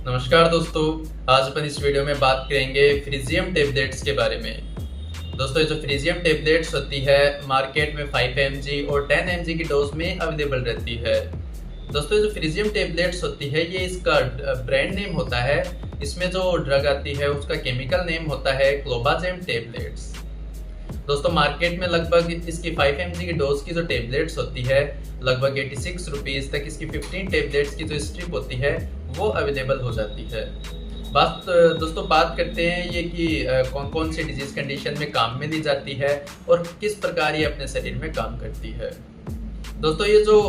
नमस्कार दोस्तों। आज अपन इस वीडियो में बात करेंगे फ्रीजियम टेबलेट्स के बारे में। दोस्तों ये जो फ्रीजियम टेबलेट्स होती है मार्केट में 5 mg और 10 mg की डोज में अवेलेबल रहती है। दोस्तों ये जो फ्रीजियम टेबलेट्स होती है ये इसका ब्रांड नेम होता है। इसमें जो ड्रग आती है उसका केमिकल नेम होता है क्लोबाजेम टेबलेट्स। दोस्तों मार्केट में लगभग इसकी 5 mg की डोज की जो टेबलेट्स होती है लगभग 86 रुपीज़ तक इसकी 15 टेबलेट्स की जो स्ट्रिप होती है वो अवेलेबल हो जाती है। दोस्तों बात करते हैं ये कि कौन कौन सी डिजीज कंडीशन में काम में ली जाती है और किस प्रकार ये अपने शरीर में काम करती है। दोस्तों ये जो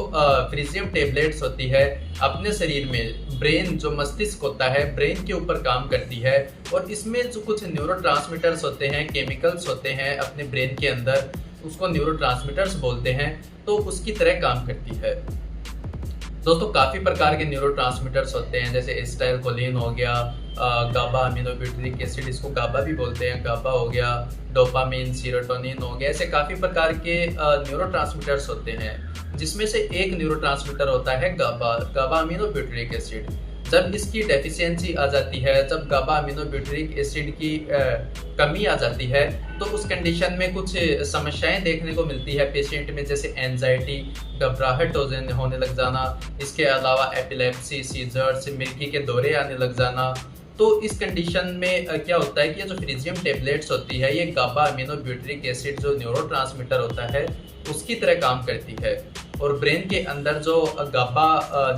फ्रीजियम टेबलेट्स होती है अपने शरीर में ब्रेन जो मस्तिष्क होता है ब्रेन के ऊपर काम करती है और इसमें जो कुछ न्यूरोट्रांसमीटर्स होते हैं केमिकल्स होते हैं अपने ब्रेन के अंदर उसको न्यूरोट्रांसमीटर्स बोलते हैं, तो उसकी तरह काम करती है। दोस्तों काफ़ी प्रकार के न्यूरोट्रांसमीटर्स होते हैं जैसे एसिटाइलकोलिन हो गया, गाबा अमीनोब्यूटेरिक एसिड इसको गाबा भी बोलते हैं, गाबा हो गया, डोपामिन, सीरोटोनिन हो गया, ऐसे काफ़ी प्रकार के न्यूरोट्रांसमीटर्स होते हैं जिसमें से एक न्यूरोट्रांसमीटर होता है गाबा गाबा अमीनोब्यूटेरिक एसिड। जब इसकी डेफिशिएंसी आ जाती है, जब गाबा अमीनोब्यूटेरिक एसिड की कमी आ जाती है तो उस कंडीशन में कुछ समस्याएं देखने को मिलती है पेशेंट में, जैसे एंजाइटी, घबराहट होने लग जाना, इसके अलावा एपिलेप्सी, सीजर्स, मिर्गी के दौरे आने लग जाना। तो इस कंडीशन में क्या होता है कि ये जो फ्रीजियम टेबलेट्स होती है ये गाबा अमीनोब्यूटेरिक एसिड जो न्यूरोट्रांसमीटर होता है उसकी तरह काम करती है और ब्रेन के अंदर जो गाबा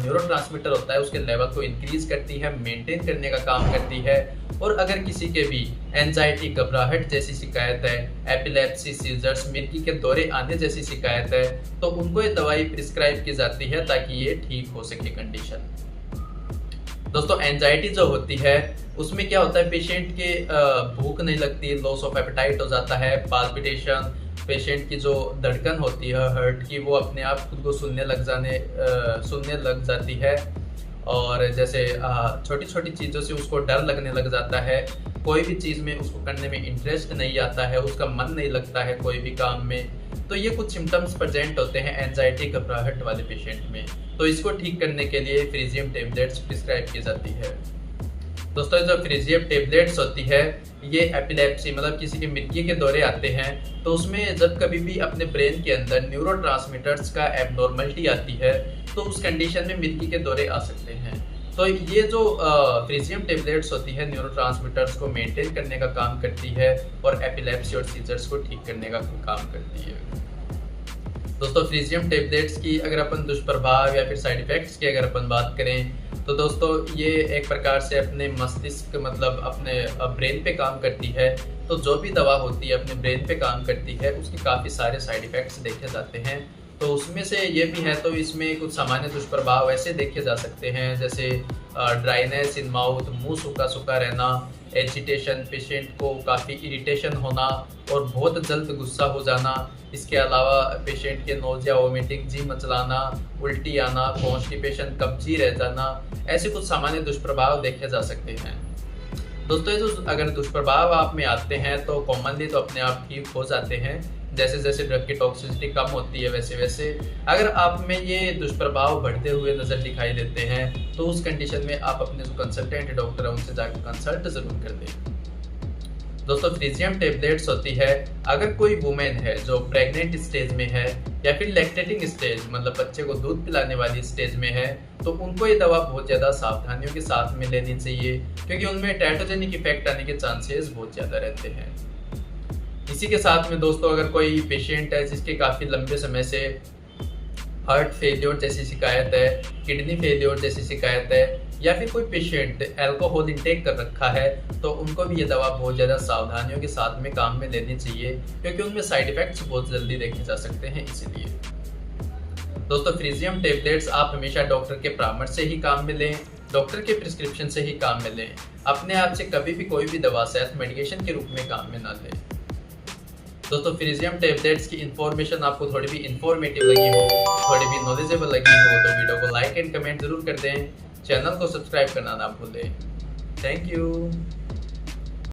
न्यूरोट्रांसमीटर होता है उसके लेवल को इंक्रीज करती है, मेंटेन करने का काम करती है। और अगर किसी के भी एंजाइटी, घबराहट जैसी शिकायत है, एपिलेप्सी, सीजर्स, मिर्गी के दौरे आने जैसी शिकायत है तो उनको ये दवाई प्रिस्क्राइब की जाती है ताकि ये ठीक हो सके कंडीशन। दोस्तों एंजाइटी जो होती है उसमें क्या होता है पेशेंट के भूख नहीं लगती, लॉस ऑफ एपेटाइट हो जाता है, पाल्पिटेशन, पेशेंट की जो धड़कन होती है हार्ट की वो अपने आप खुद को सुनने लग जाती है और जैसे छोटी छोटी चीज़ों से उसको डर लगने लग जाता है, कोई भी चीज़ में उसको करने में इंटरेस्ट नहीं आता है, उसका मन नहीं लगता है कोई भी काम में। तो ये कुछ सिम्टम्स प्रेजेंट होते हैं एंजाइटी घबराहट वाले पेशेंट में, तो इसको ठीक करने के लिए फ्रीजियम टेबलेट्स प्रिस्क्राइब की जाती है। दोस्तों जो फ्रीजियम टेबलेट्स होती है ये एपिलेप्सी मतलब किसी के मिर्गी के दौरे आते हैं तो उसमें जब कभी भी अपने ब्रेन के अंदर न्यूरोट्रांसमीटर्स का एबनॉर्मलिटी आती है तो उस कंडीशन में मिर्गी के दौरे आ सकते हैं। तो ये जो फ्रीजियम टेबलेट्स होती है न्यूरोट्रांसमीटर्स को मेंटेन करने का काम करती है और एपिलेप्सी और सीजर्स को ठीक करने का काम करती है। दोस्तों फ्रीजियम टेबलेट्स की अगर अपन दुष्प्रभाव या फिर साइड इफेक्ट्स की अगर अपन बात करें तो दोस्तों ये एक प्रकार से अपने मस्तिष्क मतलब अपने ब्रेन पे काम करती है। तो जो भी दवा होती है अपने ब्रेन पे काम करती है उसके काफ़ी सारे साइड इफेक्ट्स देखे जाते हैं, तो उसमें से ये भी है। तो इसमें कुछ सामान्य दुष्प्रभाव ऐसे देखे जा सकते हैं जैसे ड्राइनेस इन माउथ, मुंह सूखा सूखा रहना, एजिटेशन, पेशेंट को काफ़ी इरिटेशन होना और बहुत जल्द गुस्सा हो जाना। इसके अलावा पेशेंट के नोजिया, वोमिटिंग, जी मचलाना, उल्टी आना, कॉन्स्टिपेशन, कब्जी रह जाना, ऐसे कुछ सामान्य दुष्प्रभाव देखे जा सकते हैं। दोस्तों ये जो अगर दुष्प्रभाव आप में आते हैं तो कॉमनली तो अपने आप ठीक हो जाते हैं, जैसे जैसे ड्रग की टॉक्सिसिटी कम होती है वैसे वैसे। अगर आप में ये दुष्प्रभाव बढ़ते हुए नज़र दिखाई देते हैं तो उस कंडीशन में आप अपने जो कंसल्टेंट डॉक्टर है उनसे जाकर कंसल्ट ज़रूर कर दें। दोस्तों फ्रीजियम टेबलेट्स होती है अगर कोई वुमेन है जो प्रेग्नेंट स्टेज में है या फिर लैक्टेटिंग स्टेज मतलब बच्चे को दूध पिलाने वाली स्टेज में है तो उनको ये दवा बहुत ज़्यादा सावधानियों के साथ में लेनी चाहिए क्योंकि उनमें टेराटोजेनिक इफेक्ट आने के चांसेस बहुत ज़्यादा रहते हैं। इसी के साथ में दोस्तों अगर कोई पेशेंट है जिसके काफ़ी लंबे समय से हार्ट फेलियर जैसी शिकायत है, किडनी फेलियर जैसी शिकायत है या फिर कोई पेशेंट अल्कोहल इंटेक कर रखा है तो उनको भी ये दवा बहुत ज़्यादा सावधानियों के साथ में काम में लेनी चाहिए क्योंकि उनमें साइड इफ़ेक्ट्स बहुत जल्दी देखे जा सकते हैं। इसीलिए दोस्तों फ्रीजियम टेबलेट्स आप हमेशा डॉक्टर के परामर्श से ही काम में लें, डॉक्टर के प्रिस्क्रिप्शन से ही काम में लें। अपने आप से कभी भी कोई भी दवा सेल्फ मेडिकेशन के रूप में काम में ना लें। दोस्तों फ्रीजियम टेबलेट्स की इन्फॉर्मेशन आपको थोड़ी भी इन्फॉर्मेटिव लगी हो, थोड़ी भी नॉलेजेबल लगी हो तो वीडियो को लाइक एंड कमेंट जरूर कर दें, चैनल को सब्सक्राइब करना ना भूलें। Thank you.